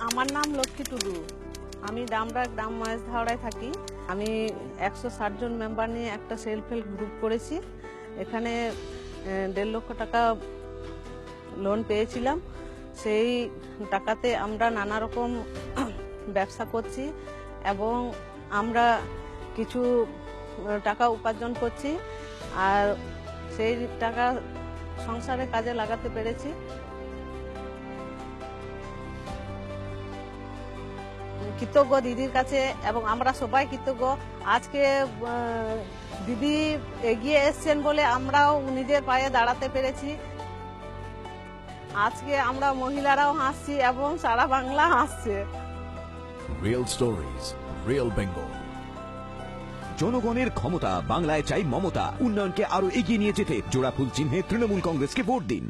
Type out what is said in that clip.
আমার নাম লক্ষ্মী টুডু। আমি ডামরা গ্রাম মহেশধাওড়ায় থাকি। আমি 160 জন মেম্বার নিয়ে একটা সেলফ হেল্প গ্রুপ করেছি। এখানে 1.5 লক্ষ টাকা লোন পেয়েছিলাম। সেই টাকাতে আমরা নানা রকম ব্যবসা করছি এবং আমরা কিছু টাকা উপার্জন করছি, আর সেই টাকা সংসারে কাজে লাগাতে পেরেছি। কৃতজ্ঞ দিদির কাছে, এবং আমরা সবাই কৃতজ্ঞ। আজকে দিদি এগিয়ে এসছেন বলে আমরাও নিজের পায়ে দাঁড়াতে পেরেছি। আজকে আমরা মহিলারাও হাসছি এবং সারা বাংলা হাসছে। Real stories, real Bengal. জনগণের ক্ষমতা, বাংলায় চাই মমতা। উন্নয়নকে আরো এগিয়ে নিয়ে যেতে জোড়াফুল চিহ্নে তৃণমূল কংগ্রেসকে ভোট দিন।